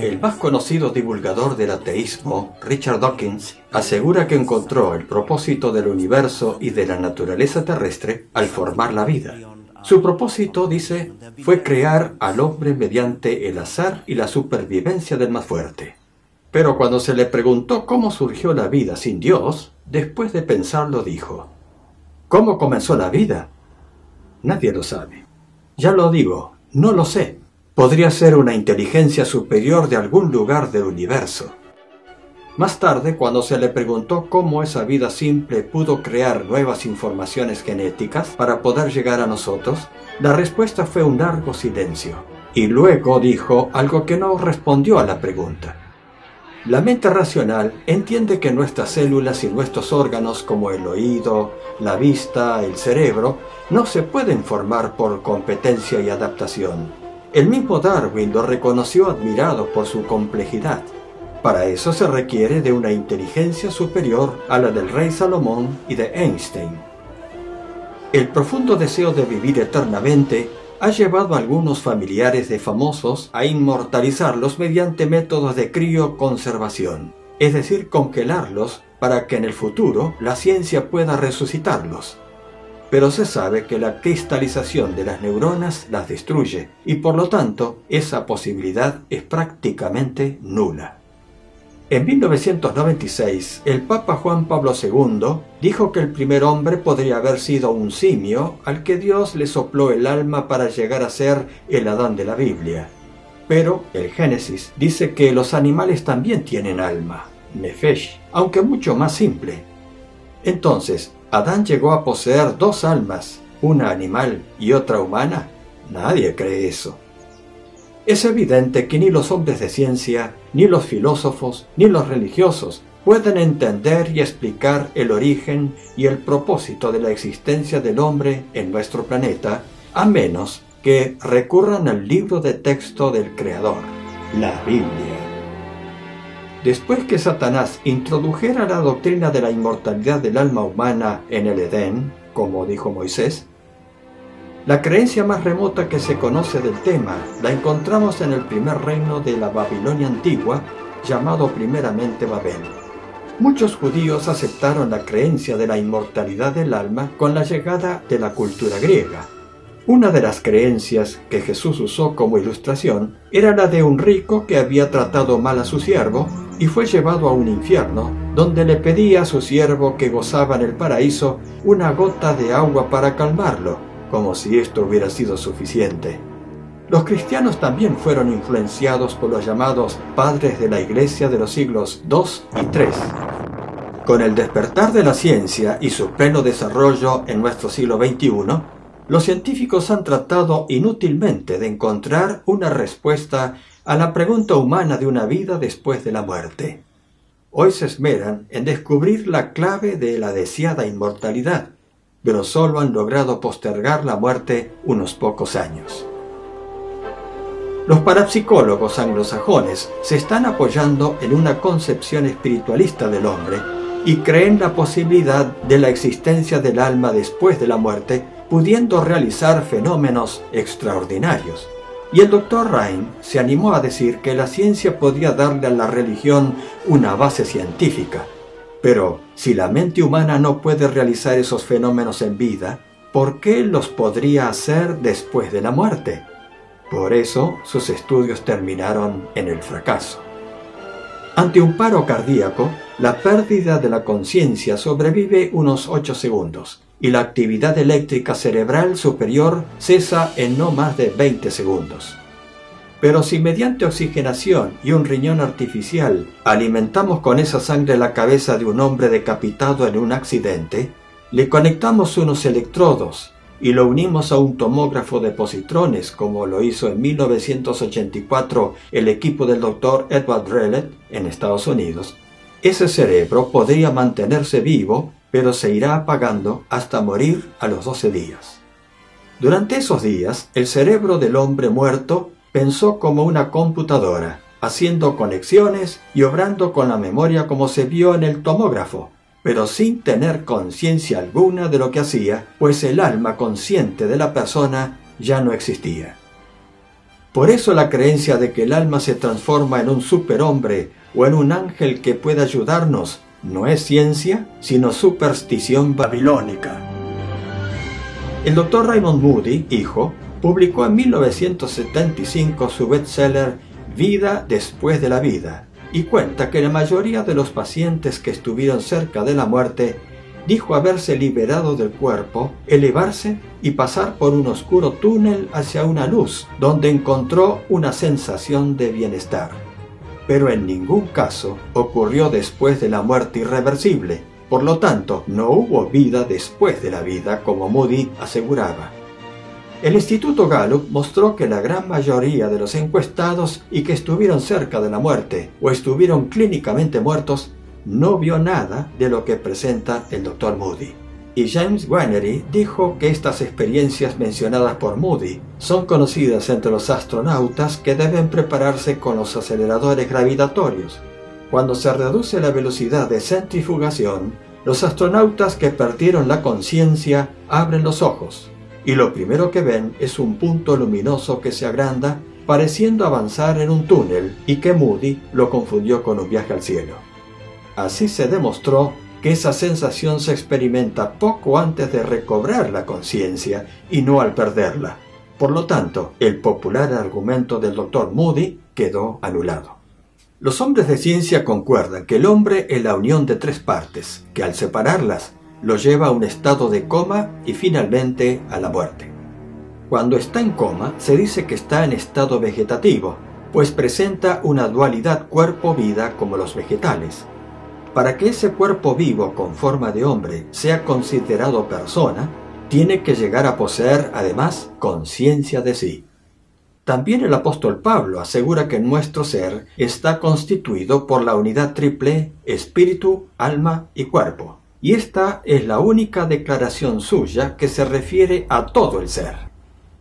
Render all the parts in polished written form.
El más conocido divulgador del ateísmo, Richard Dawkins, asegura que encontró el propósito del universo y de la naturaleza terrestre al formar la vida. Su propósito, dice, fue crear al hombre mediante el azar y la supervivencia del más fuerte. Pero cuando se le preguntó cómo surgió la vida sin Dios, después de pensarlo dijo: ¿cómo comenzó la vida? Nadie lo sabe. Ya lo digo, no lo sé. Podría ser una inteligencia superior de algún lugar del universo. Más tarde, cuando se le preguntó cómo esa vida simple pudo crear nuevas informaciones genéticas para poder llegar a nosotros, la respuesta fue un largo silencio. Y luego dijo algo que no respondió a la pregunta. La mente racional entiende que nuestras células y nuestros órganos como el oído, la vista, el cerebro, no se pueden formar por competencia y adaptación. El mismo Darwin lo reconoció admirado por su complejidad. Para eso se requiere de una inteligencia superior a la del rey Salomón y de Einstein. El profundo deseo de vivir eternamente ha llevado a algunos familiares de famosos a inmortalizarlos mediante métodos de crioconservación, es decir, congelarlos para que en el futuro la ciencia pueda resucitarlos. Pero se sabe que la cristalización de las neuronas las destruye y por lo tanto esa posibilidad es prácticamente nula. En 1996, el Papa Juan Pablo II dijo que el primer hombre podría haber sido un simio al que Dios le sopló el alma para llegar a ser el Adán de la Biblia. Pero el Génesis dice que los animales también tienen alma, nefesh, aunque mucho más simple. Entonces, ¿Adán llegó a poseer dos almas, una animal y otra humana? Nadie cree eso. Es evidente que ni los hombres de ciencia, ni los filósofos, ni los religiosos pueden entender y explicar el origen y el propósito de la existencia del hombre en nuestro planeta, a menos que recurran al libro de texto del Creador, la Biblia. Después que Satanás introdujera la doctrina de la inmortalidad del alma humana en el Edén, como dijo Moisés, la creencia más remota que se conoce del tema la encontramos en el primer reino de la Babilonia antigua, llamado primeramente Babel. Muchos judíos aceptaron la creencia de la inmortalidad del alma con la llegada de la cultura griega. Una de las creencias que Jesús usó como ilustración era la de un rico que había tratado mal a su siervo y fue llevado a un infierno, donde le pedía a su siervo que gozaba en el paraíso una gota de agua para calmarlo, como si esto hubiera sido suficiente. Los cristianos también fueron influenciados por los llamados padres de la Iglesia de los siglos II y III. Con el despertar de la ciencia y su pleno desarrollo en nuestro siglo XXI, los científicos han tratado inútilmente de encontrar una respuesta a la pregunta humana de una vida después de la muerte. Hoy se esmeran en descubrir la clave de la deseada inmortalidad, pero solo han logrado postergar la muerte unos pocos años. Los parapsicólogos anglosajones se están apoyando en una concepción espiritualista del hombre y creen la posibilidad de la existencia del alma después de la muerte, pudiendo realizar fenómenos extraordinarios. Y el Dr. Ryan se animó a decir que la ciencia podía darle a la religión una base científica. Pero si la mente humana no puede realizar esos fenómenos en vida, ¿por qué los podría hacer después de la muerte? Por eso sus estudios terminaron en el fracaso. Ante un paro cardíaco, la pérdida de la conciencia sobrevive unos 8 segundos y la actividad eléctrica cerebral superior cesa en no más de 20 segundos. Pero si mediante oxigenación y un riñón artificial alimentamos con esa sangre la cabeza de un hombre decapitado en un accidente, le conectamos unos electrodos y lo unimos a un tomógrafo de positrones, como lo hizo en 1984 el equipo del Dr. Edward Rayleigh en Estados Unidos, ese cerebro podría mantenerse vivo, pero se irá apagando hasta morir a los 12 días. Durante esos días, el cerebro del hombre muerto pensó como una computadora, haciendo conexiones y obrando con la memoria como se vio en el tomógrafo, pero sin tener conciencia alguna de lo que hacía, pues el alma consciente de la persona ya no existía. Por eso la creencia de que el alma se transforma en un superhombre o en un ángel que pueda ayudarnos no es ciencia, sino superstición babilónica. El Dr. Raymond Moody, hijo, publicó en 1975 su bestseller Vida después de la vida, y cuenta que la mayoría de los pacientes que estuvieron cerca de la muerte dijo haberse liberado del cuerpo, elevarse y pasar por un oscuro túnel hacia una luz, donde encontró una sensación de bienestar. Pero en ningún caso ocurrió después de la muerte irreversible. Por lo tanto, no hubo vida después de la vida, como Moody aseguraba. El Instituto Gallup mostró que la gran mayoría de los encuestados y que estuvieron cerca de la muerte o estuvieron clínicamente muertos no vio nada de lo que presenta el Dr. Moody. Y James Guarnery dijo que estas experiencias mencionadas por Moody son conocidas entre los astronautas que deben prepararse con los aceleradores gravitatorios. Cuando se reduce la velocidad de centrifugación, los astronautas que perdieron la conciencia abren los ojos, y lo primero que ven es un punto luminoso que se agranda, pareciendo avanzar en un túnel, y que Moody lo confundió con un viaje al cielo. Así se demostró que esa sensación se experimenta poco antes de recobrar la conciencia y no al perderla. Por lo tanto, el popular argumento del Dr. Moody quedó anulado. Los hombres de ciencia concuerdan que el hombre es la unión de tres partes, que al separarlas lo lleva a un estado de coma y finalmente a la muerte. Cuando está en coma, se dice que está en estado vegetativo, pues presenta una dualidad cuerpo-vida como los vegetales. Para que ese cuerpo vivo con forma de hombre sea considerado persona, tiene que llegar a poseer, además, conciencia de sí. También el apóstol Pablo asegura que nuestro ser está constituido por la unidad triple espíritu, alma y cuerpo. Y esta es la única declaración suya que se refiere a todo el ser.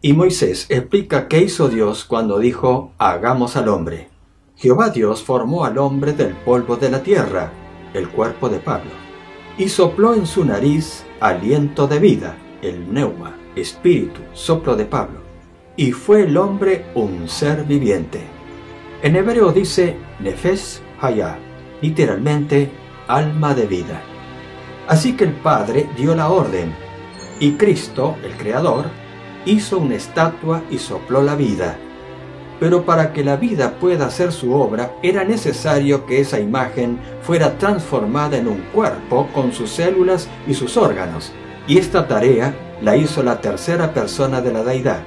Y Moisés explica qué hizo Dios cuando dijo, hagamos al hombre. Jehová Dios formó al hombre del polvo de la tierra, el cuerpo de Pablo, y sopló en su nariz aliento de vida, el pneuma, espíritu, soplo de Pablo, y fue el hombre un ser viviente. En hebreo dice nefesh hayah, literalmente alma de vida. Así que el Padre dio la orden, y Cristo, el Creador, hizo una estatua y sopló la vida. Pero para que la vida pueda hacer su obra, era necesario que esa imagen fuera transformada en un cuerpo con sus células y sus órganos, y esta tarea la hizo la tercera persona de la deidad.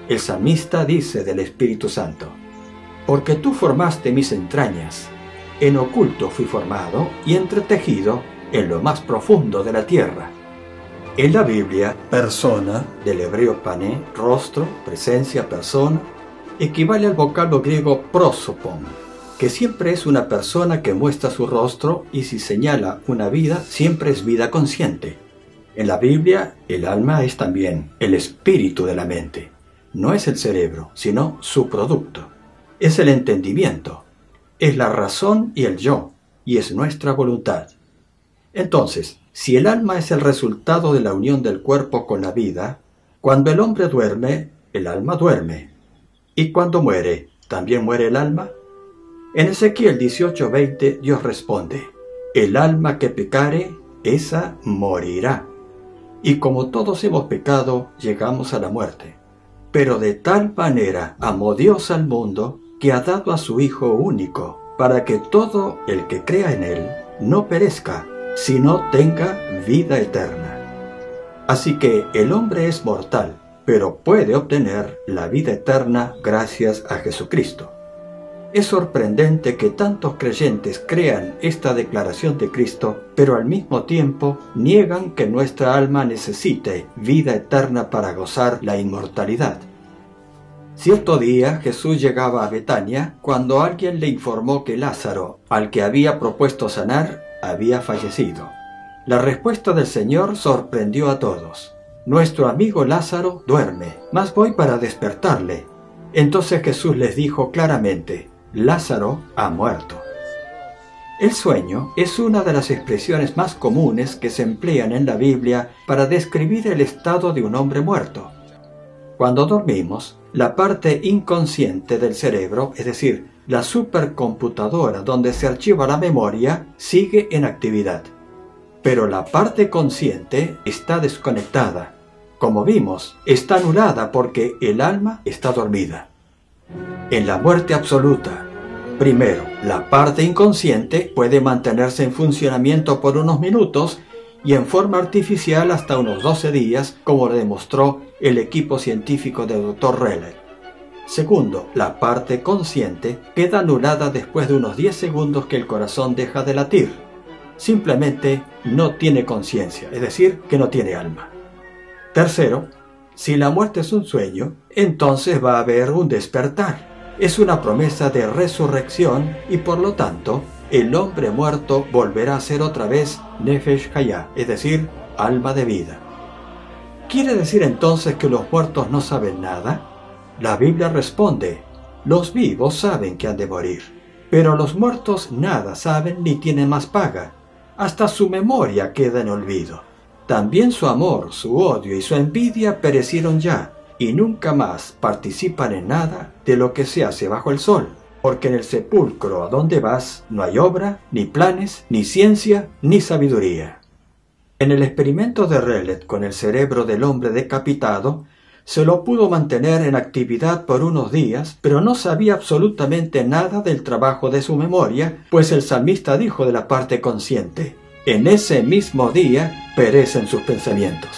El salmista dice del Espíritu Santo, porque tú formaste mis entrañas, en oculto fui formado y entretejido en lo más profundo de la tierra. En la Biblia, persona, del hebreo pané, rostro, presencia, persona, equivale al vocablo griego prosopon, que siempre es una persona que muestra su rostro y si señala una vida, siempre es vida consciente. En la Biblia, el alma es también el espíritu de la mente. No es el cerebro, sino su producto. Es el entendimiento, es la razón y el yo, y es nuestra voluntad. Entonces, si el alma es el resultado de la unión del cuerpo con la vida, cuando el hombre duerme, el alma duerme. ¿Y cuando muere, también muere el alma? En Ezequiel 18:20 Dios responde, el alma que pecare, esa morirá. Y como todos hemos pecado, llegamos a la muerte. Pero de tal manera amó Dios al mundo, que ha dado a su Hijo único, para que todo el que crea en él no perezca, sino tenga vida eterna. Así que el hombre es mortal, pero puede obtener la vida eterna gracias a Jesucristo. Es sorprendente que tantos creyentes crean esta declaración de Cristo, pero al mismo tiempo niegan que nuestra alma necesite vida eterna para gozar la inmortalidad. Cierto día Jesús llegaba a Betania cuando alguien le informó que Lázaro, al que había propuesto sanar, había fallecido. La respuesta del Señor sorprendió a todos. Nuestro amigo Lázaro duerme, mas voy para despertarle. Entonces Jesús les dijo claramente, Lázaro ha muerto. El sueño es una de las expresiones más comunes que se emplean en la Biblia para describir el estado de un hombre muerto. Cuando dormimos, La parte inconsciente del cerebro, es decir, la supercomputadora donde se archiva la memoria, sigue en actividad. Pero la parte consciente está desconectada. Como vimos, está anulada porque el alma está dormida. En la muerte absoluta, primero, la parte inconsciente puede mantenerse en funcionamiento por unos minutos y en forma artificial hasta unos 12 días, como lo demostró el equipo científico del Dr. Rayleigh. Segundo, la parte consciente queda anulada después de unos 10 segundos que el corazón deja de latir. Simplemente no tiene conciencia, es decir, que no tiene alma. Tercero, si la muerte es un sueño, entonces va a haber un despertar. Es una promesa de resurrección y por lo tanto, el hombre muerto volverá a ser otra vez Nefesh Hayah, es decir, alma de vida. ¿Quiere decir entonces que los muertos no saben nada? La Biblia responde, los vivos saben que han de morir, pero los muertos nada saben ni tienen más paga. Hasta su memoria queda en olvido. También su amor, su odio y su envidia perecieron ya, y nunca más participan en nada de lo que se hace bajo el sol, porque en el sepulcro a donde vas no hay obra, ni planes, ni ciencia, ni sabiduría. En el experimento de Rayleigh con el cerebro del hombre decapitado, se lo pudo mantener en actividad por unos días, pero no sabía absolutamente nada del trabajo de su memoria, pues el salmista dijo de la parte consciente, en ese mismo día perecen sus pensamientos.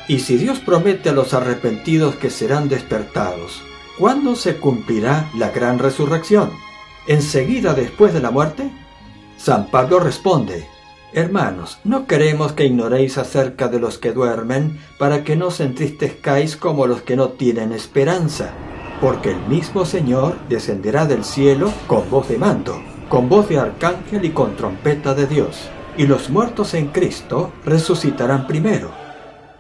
Y si Dios promete a los arrepentidos que serán despertados, ¿cuándo se cumplirá la gran resurrección? ¿Enseguida después de la muerte? San Pablo responde, hermanos, no queremos que ignoréis acerca de los que duermen, para que no os entristezcáis como los que no tienen esperanza, porque el mismo Señor descenderá del cielo con voz de mando, con voz de arcángel y con trompeta de Dios, y los muertos en Cristo resucitarán primero.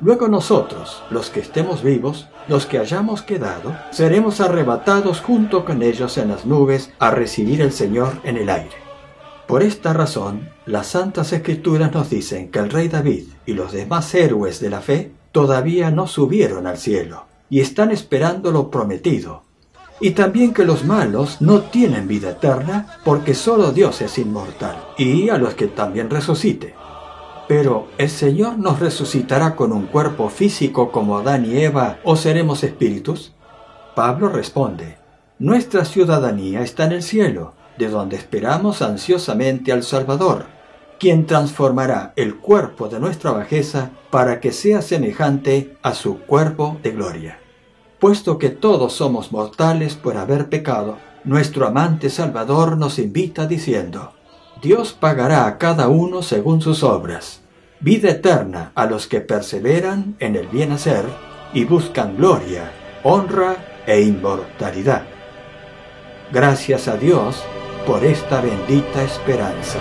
Luego nosotros, los que estemos vivos, los que hayamos quedado, seremos arrebatados junto con ellos en las nubes a recibir al Señor en el aire. Por esta razón, las Santas Escrituras nos dicen que el rey David y los demás héroes de la fe todavía no subieron al cielo y están esperando lo prometido. Y también que los malos no tienen vida eterna porque solo Dios es inmortal y a los que también resucite. Pero, ¿el Señor nos resucitará con un cuerpo físico como Adán y Eva o seremos espíritus? Pablo responde, nuestra ciudadanía está en el cielo, de donde esperamos ansiosamente al Salvador, quien transformará el cuerpo de nuestra bajeza para que sea semejante a su cuerpo de gloria. Puesto que todos somos mortales por haber pecado, nuestro amante Salvador nos invita diciendo, Dios pagará a cada uno según sus obras, vida eterna a los que perseveran en el bien hacer y buscan gloria, honra e inmortalidad. Gracias a Dios por esta bendita esperanza.